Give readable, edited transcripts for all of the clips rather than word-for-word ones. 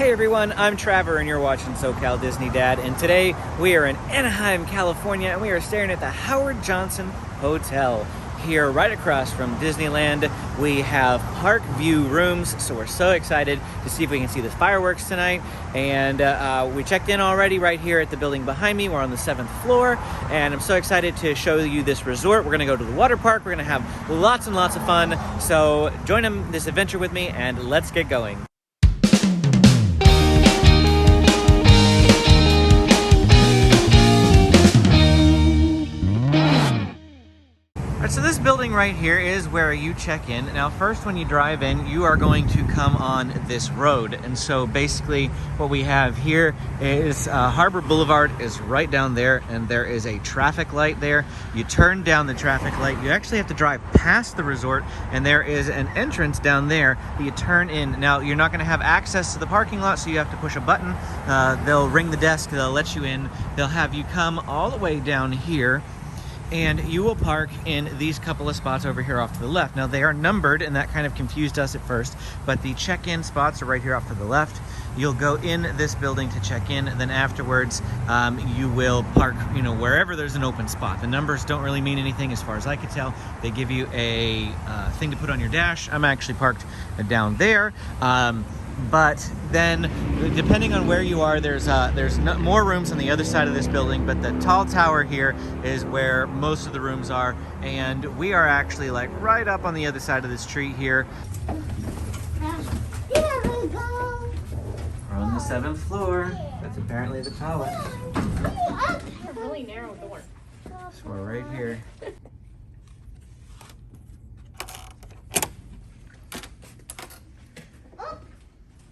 Hey everyone, I'm Trevor and you're watching SoCal Disney Dad, and today we are in Anaheim, California, and we are staring at the Howard Johnson Hotel. Here right across from Disneyland, we have park view rooms, so we're so excited to see if we can see the fireworks tonight. And we checked in already right here at the building behind me. We're on the 7th floor, and I'm so excited to show you this resort. We're gonna go to the water park. We're gonna have lots and lots of fun. So join this adventure with me and let's get going. So this building right here is where you check in. Now first, when you drive in, you are going to come on this road. And so basically what we have here is Harbor Boulevard is right down there, and there is a traffic light there. You turn down the traffic light. You actually have to drive past the resort, and there is an entrance down there that you turn in. Now you're not gonna have access to the parking lot, so you have to push a button. They'll ring the desk, they'll let you in. They'll have you come all the way down here, and you will park in these couple of spots over here off to the left. Now they are numbered, and that kind of confused us at first, but the check-in spots are right here off to the left. You'll go in this building to check in, and then afterwards you will park, wherever there's an open spot. The numbers don't really mean anything as far as I could tell. They give you a thing to put on your dash. I'm actually parked down there. But then, depending on where you are, there's more rooms on the other side of this building, but the tall tower here is where most of the rooms are, and we are actually like right up on the other side of this tree here. Here we go. We're on the 7th floor. That's apparently the tallest. A really narrow door. So we're right here.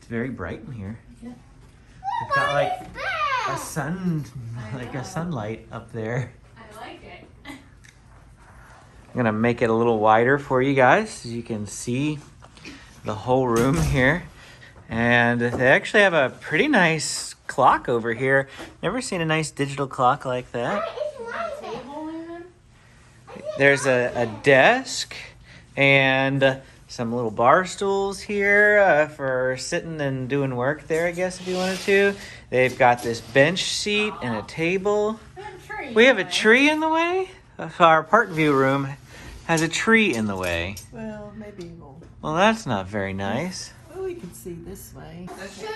Very bright in here. Yeah. It's got like a sunlight up there. I like it. I'm gonna make it a little wider for you guys so you can see the whole room here. And they actually have a pretty nice clock over here. Never seen a nice digital clock like that. There's a desk and some little bar stools here for sitting and doing work there, I guess, if you wanted to. They've got this bench seat and a table. We have a tree in the way? Our park view room has a tree in the way. Well, maybe we'll... Well, that's not very nice. Well, we can see this way.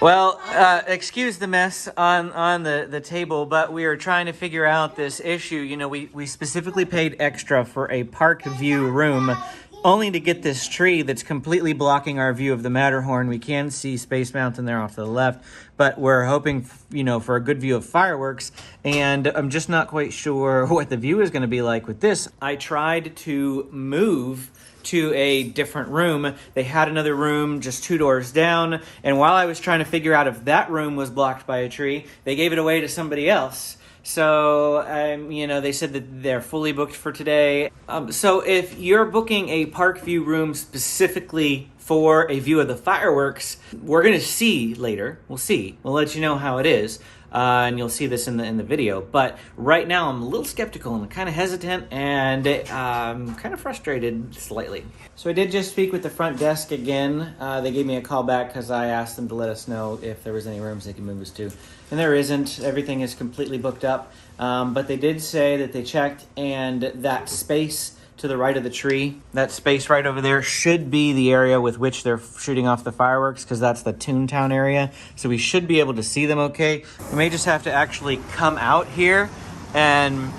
Well, excuse the mess on the table, but we are trying to figure out this issue. We specifically paid extra for a park view room, only to get this tree that's completely blocking our view of the Matterhorn. We can see Space Mountain there off to the left, but we're hoping, for a good view of fireworks, and I'm just not quite sure what the view is going to be like with this. I tried to move to a different room. They had another room just 2 doors down, and while I was trying to figure out if that room was blocked by a tree, they gave it away to somebody else. So, they said that they're fully booked for today. So if you're booking a park view room specifically for a view of the fireworks, we're going to see later. We'll see. We'll let you know how it is. And you'll see this in the video. But right now I'm a little skeptical and kind of hesitant, and I'm kind of frustrated slightly. So I did just speak with the front desk again. They gave me a call back because I asked them to let us know if there was any rooms they could move us to. And there isn't. Everything is completely booked up. But they did say that they checked, and that space to the right of the tree, that space right over there, should be the area with which they're shooting off the fireworks, because that's the Toontown area. So we should be able to see them okay. We may just have to actually come out here and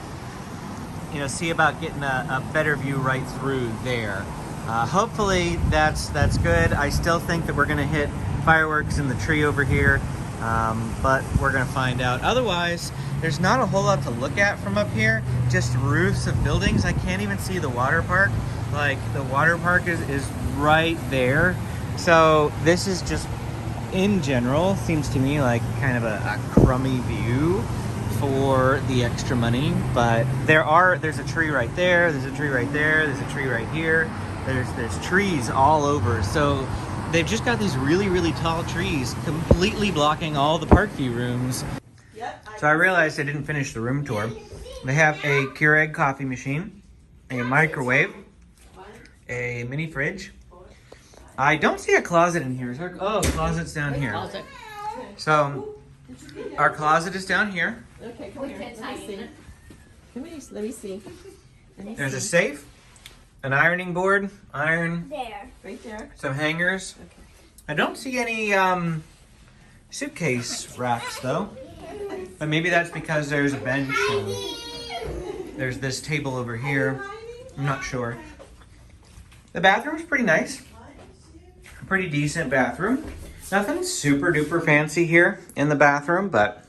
see about getting a better view right through there. Hopefully that's good. I still think that we're gonna hit fireworks in the tree over here, but we're gonna find out. Otherwise, there's not a whole lot to look at from up here, just roofs of buildings. I can't even see the water park. Like, the water park is right there. So this is just, in general, seems to me like kind of a crummy view for the extra money. But there's a tree right there, there's a tree right there, there's a tree right here. There's trees all over. So they've just got these really, really tall trees completely blocking all the park view rooms. So I realized I didn't finish the room tour. They have a Keurig coffee machine, a microwave, a mini fridge. I don't see a closet in here. Is there? Oh, closet's down here. Closet. So our closet is down here. Okay, come here. Let me see. Come here. Let me see. There's a safe, an ironing board, iron, There. Right there. some hangers. Okay. I don't see any suitcase racks though. But maybe that's because there's a bench and there's this table over here. I'm not sure. The bathroom's pretty nice. A pretty decent bathroom. Nothing super duper fancy here in the bathroom, but...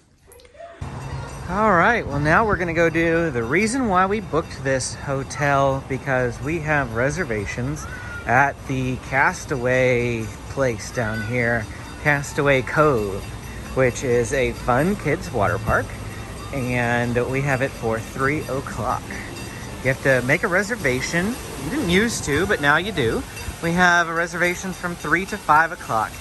All right, well now we're gonna go do the reason why we booked this hotel, because we have reservations at the Castaway place down here, Castaway Cove, which is a fun kids water park, and we have it for 3 o'clock. You have to make a reservation. You didn't used to, but now you do. We have reservations from 3 to 5 o'clock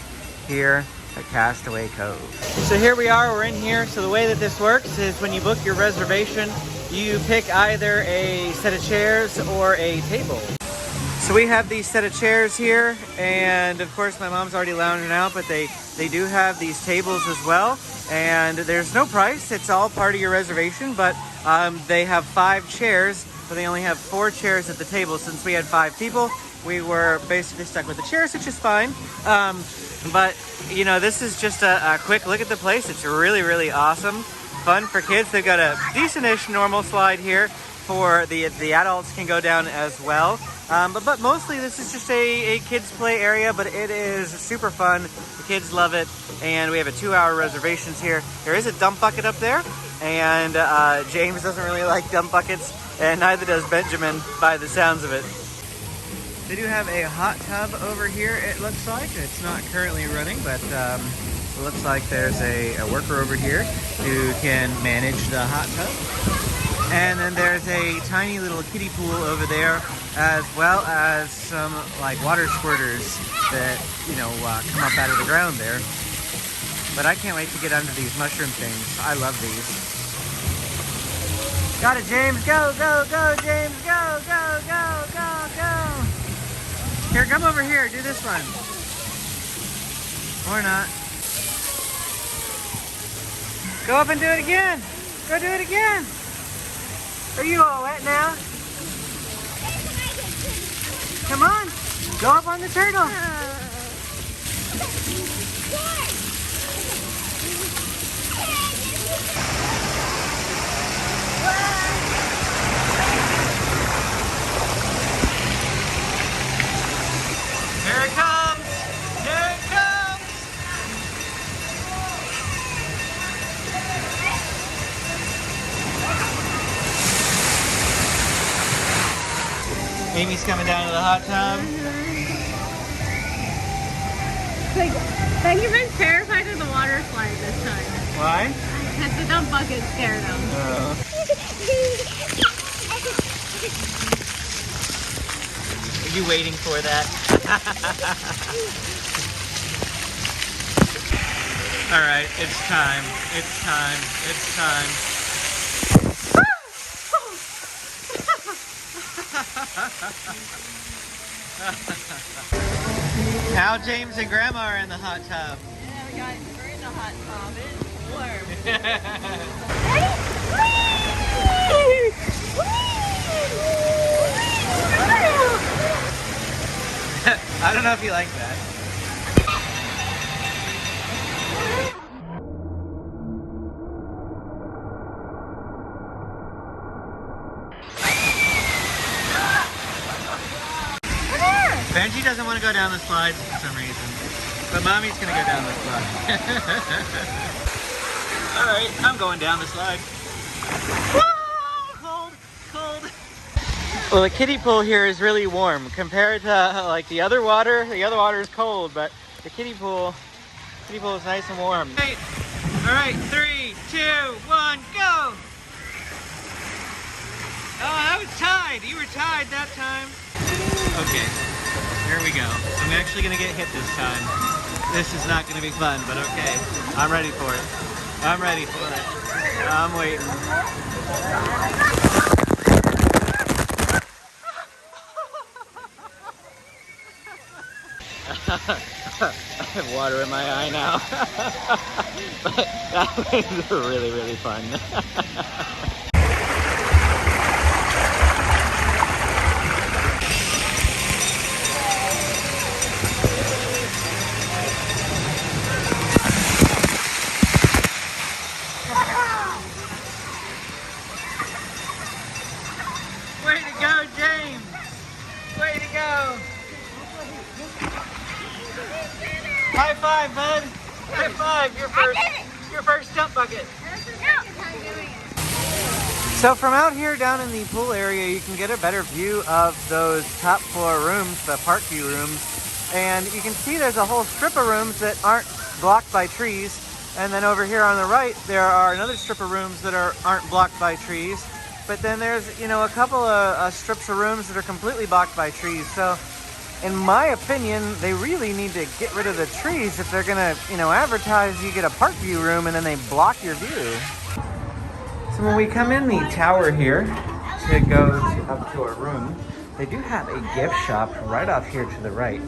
here at Castaway Cove. So here we are, we're in here. So the way that this works is when you book your reservation, you pick either a set of chairs or a table. So we have these set of chairs here, and of course my mom's already lounging out, but they do have these tables as well. And there's no price, it's all part of your reservation, but they have 5 chairs, but they only have 4 chairs at the table. Since we had 5 people, we were basically stuck with the chairs, which is fine. But you know, this is just a quick look at the place. It's really, really awesome. Fun for kids. They've got a decent-ish normal slide here for the adults can go down as well. But mostly this is just a kids play area, but it is super fun. The kids love it, and we have a 2-hour reservations here. There is a dump bucket up there, and James doesn't really like dump buckets, and neither does Benjamin by the sounds of it. They do have a hot tub over here, it looks like. It's not currently running, but it looks like there's a worker over here who can manage the hot tub. And then there's a tiny little kiddie pool over there, as well as some like water squirters that, you know, come up out of the ground there. But I can't wait to get under these mushroom things. I love these. Got it, James. Go, go, go, James. Go, go, go, go, go. Here, come over here. Do this one. Or not. Go up and do it again. Go do it again. Are you all wet now? Come on. Go up on the turtle. Here it comes! Here it comes! Amy's coming down to the hot tub. Benjamin's terrified of the water slide this time. Why? Because the dump bucket scared him. Are you waiting for that? All right, it's time. It's time. It's time. Now James and Grandma are in the hot tub. Yeah, we got we're in the hot tub. It's warm. I don't know if you like that. Benji doesn't want to go down the slides for some reason, but Mommy's gonna go down the slide. All right, I'm going down the slide. Whoa, cold, cold. Well, the kiddie pool here is really warm compared to like the other water. The other water is cold, but the kiddie pool is nice and warm. All right, 3, 2, 1, go! Oh, that was tied. You were tied that time. Okay, here we go. I'm actually gonna get hit this time. This is not gonna be fun, but okay. I'm ready for it. I'm ready for it. I'm waiting. I have water in my eye now. But that was really, really fun. Way to go, James! Way to go! High five, bud! High five! Your first jump bucket. So from out here down in the pool area, you can get a better view of those top floor rooms, the park view rooms. And you can see there's a whole strip of rooms that aren't blocked by trees. And then over here on the right, there are another strip of rooms that aren't blocked by trees. But then there's, you know, a couple of strips of rooms that are completely blocked by trees. So in my opinion, they really need to get rid of the trees if they're gonna, you know, advertise you get a park view room and then they block your view. So when we come in the tower here to go up to our room, they do have a gift shop right off here to the right,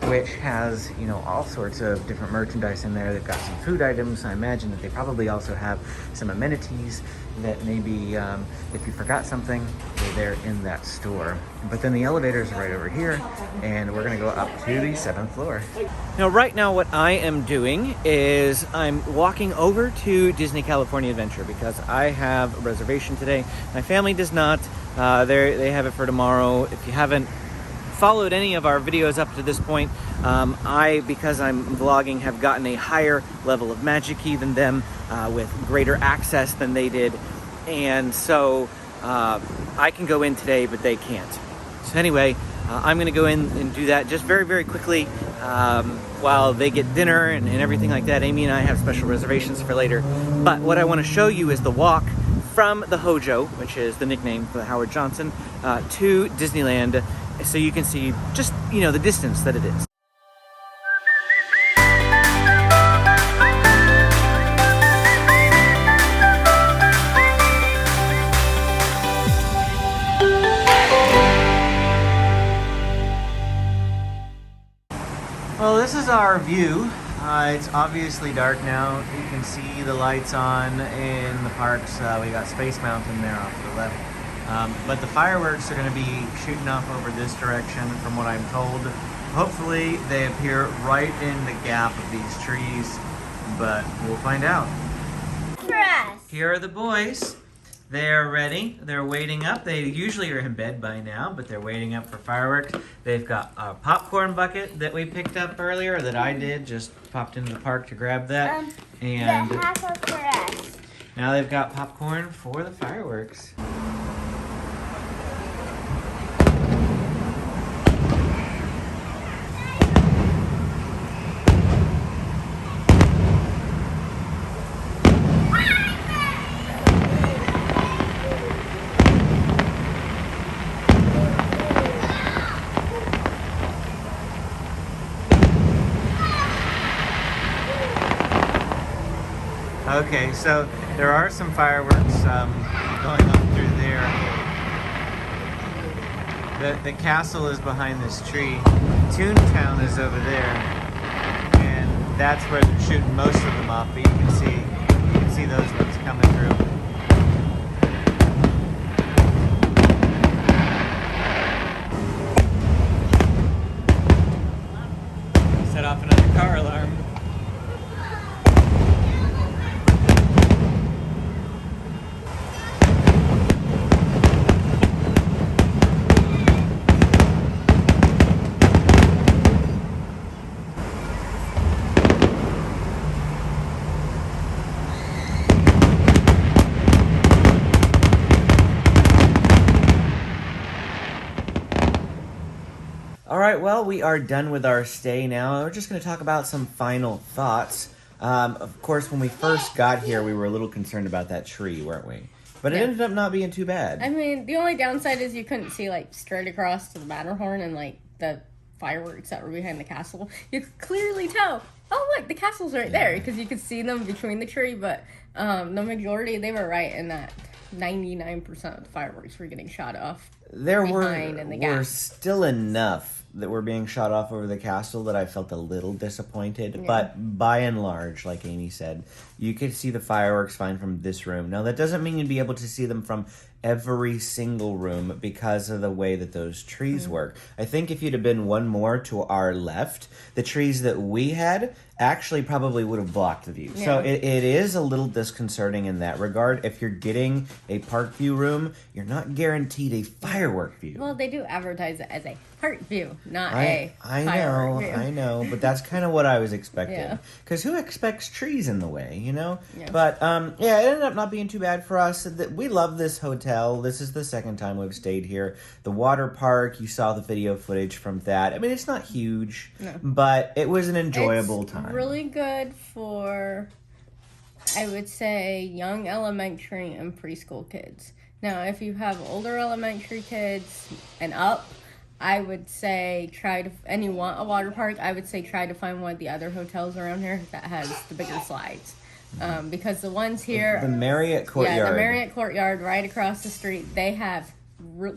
which has, you know, all sorts of different merchandise in there. They've got some food items. I imagine that they probably also have some amenities that maybe if you forgot something, they're there in that store. But then the elevators are right over here, and we're gonna go up to the 7th floor. Now, right now, what I am doing is I'm walking over to Disney California Adventure because I have a reservation today. My family does not. They have it for tomorrow. If you haven't followed any of our videos up to this point, because I'm vlogging, have gotten a higher level of Magic Key than them, with greater access than they did, and so I can go in today, but they can't. So anyway, I'm gonna go in and do that just very, very quickly while they get dinner and everything like that. Amy and I have special reservations for later, but what I want to show you is the walk from the Hojo, which is the nickname for Howard Johnson, to Disneyland, so you can see just, you know, the distance that it is. Well, this is our view. It's obviously dark now. You can see the lights on in the parks. We got Space Mountain there off to the left. But the fireworks are going to be shooting off over this direction from what I'm told. Hopefully they appear right in the gap of these trees, but we'll find out. Here are the boys. They're ready. They're waiting up. They usually are in bed by now, but they're waiting up for fireworks. They've got a popcorn bucket that we picked up earlier, that I did, just popped into the park to grab that. And the half of for us. Now they've got popcorn for the fireworks. Okay, so there are some fireworks going on through there. The castle is behind this tree. Toontown is over there, and that's where they're shooting most of them off. But you can see those ones coming through. Set off another car alarm. All right, well, we are done with our stay now. We're just going to talk about some final thoughts. Of course, when we first got here, we were a little concerned about that tree, weren't we? But it ended up not being too bad. I mean, the only downside is you couldn't see, like, straight across to the Matterhorn and, like, the fireworks that were behind the castle. You could clearly tell, oh, look, the castle's right there, because you could see them between the tree, but the majority, they were right in that 99% of the fireworks were getting shot off. There were still enough that were being shot off over the castle that I felt a little disappointed. Yeah. But by and large, like Amy said, you could see the fireworks fine from this room. Now, that doesn't mean you'd be able to see them from every single room because of the way that those trees work. I think if you'd have been one more to our left, the trees that we had actually probably would have blocked the view. Yeah. So it is a little disconcerting in that regard. If you're getting a park view room, you're not guaranteed a firework view. Well, they do advertise it as a park view, not I firework view. know, but that's kind of what I was expecting. Yeah. Because who expects trees in the way, you know? Yeah. But yeah, it ended up not being too bad for us. We love this hotel. This is the second time we've stayed here. The water park, you saw the video footage from that. I mean, it's not huge, but it was an enjoyable time. Really good for, I would say, young elementary and preschool kids. Now, if you have older elementary kids and up, I would say and you want a water park, I would say try to find one of the other hotels around here that has the bigger slides. Because the ones here... The Marriott Courtyard. Yeah, the Marriott Courtyard right across the street, they have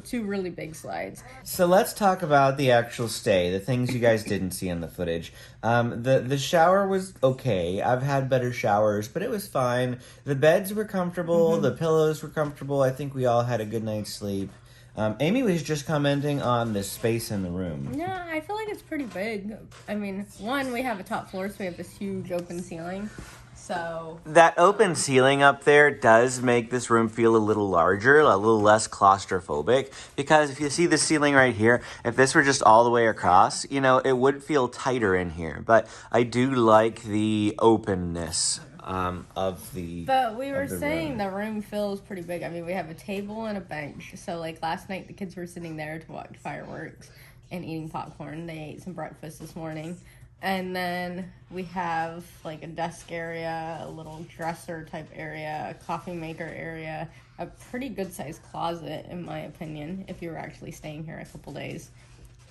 two really big slides. So let's talk about the actual stay, the things you guys didn't see in the footage. The shower was okay. I've had better showers, but it was fine. The beds were comfortable. The pillows were comfortable. I think we all had a good night's sleep. Amy was just commenting on the space in the room. Yeah, I feel like it's pretty big. I mean, one, we have a top floor, so we have this huge open ceiling. So that open ceiling up there does make this room feel a little larger, a little less claustrophobic, because if you see the ceiling right here, if this were just all the way across, you know, it would feel tighter in here. But I do like the openness of the But we were the saying room. the room feels pretty big. I mean, we have a table and a bench. So, like, last night the kids were sitting there to watch fireworks and eating popcorn. They ate some breakfast this morning. And then we have, like, a desk area, a little dresser type area, a coffee maker area, a pretty good-sized closet, in my opinion, if you were actually staying here a couple days.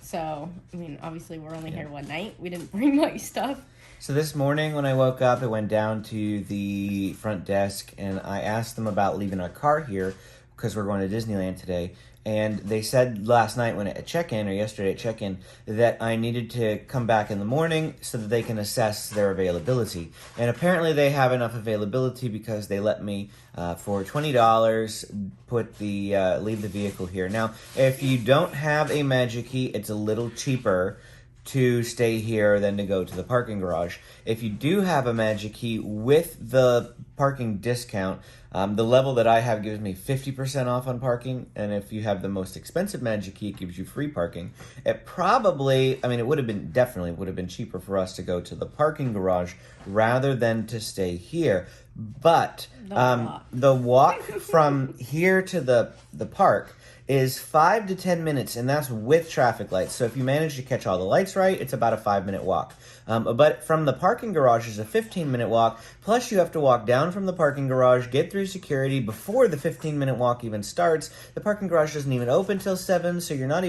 So, I mean, obviously we're only here one night. We didn't bring much stuff. So this morning when I woke up, I went down to the front desk and I asked them about leaving our car here because we're going to Disneyland today. And they said last night at check-in, or yesterday at check-in, that I needed to come back in the morning so that they can assess their availability. And apparently they have enough availability because they let me, for $20, leave the vehicle here. Now, if you don't have a Magic Key, it's a little cheaper to stay here than to go to the parking garage. If you do have a Magic Key with the parking discount, the level that I have gives me 50% off on parking, and if you have the most expensive Magic Key, it gives you free parking. It definitely would have been cheaper for us to go to the parking garage rather than to stay here. But the walk from here to the park is 5 to 10 minutes, and that's with traffic lights. So if you manage to catch all the lights right, it's about a 5-minute walk. But from the parking garage is a 15-minute walk, plus you have to walk down from the parking garage, get through security before the 15-minute walk even starts. The parking garage doesn't even open till 7, so you're not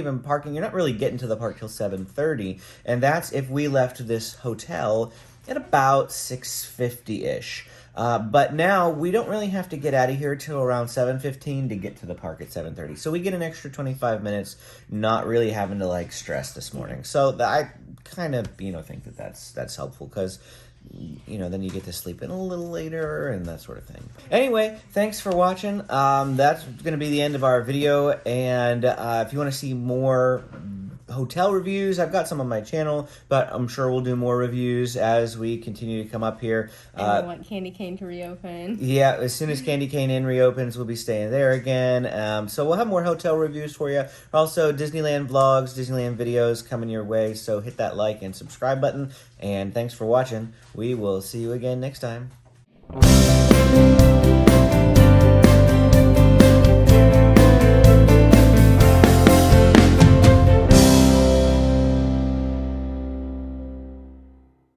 really getting to the park till 7:30, and that's if we left this hotel at about 6:50-ish. But now we don't really have to get out of here till around 7:15 to get to the park at 7:30. So we get an extra 25 minutes, not really having to stress this morning. So I kind of think that's helpful because then you get to sleep in a little later and that sort of thing. Anyway, thanks for watching. That's going to be the end of our video. And if you want to see more hotel reviews, I've got some on my channel, but I'm sure we'll do more reviews as we continue to come up here. And we want Candy Cane to reopen. Yeah, as soon as Candy Cane Inn reopens, we'll be staying there again. So we'll have more hotel reviews for you. Also, Disneyland vlogs, Disneyland videos coming your way. So hit that like and subscribe button. And thanks for watching. We will see you again next time.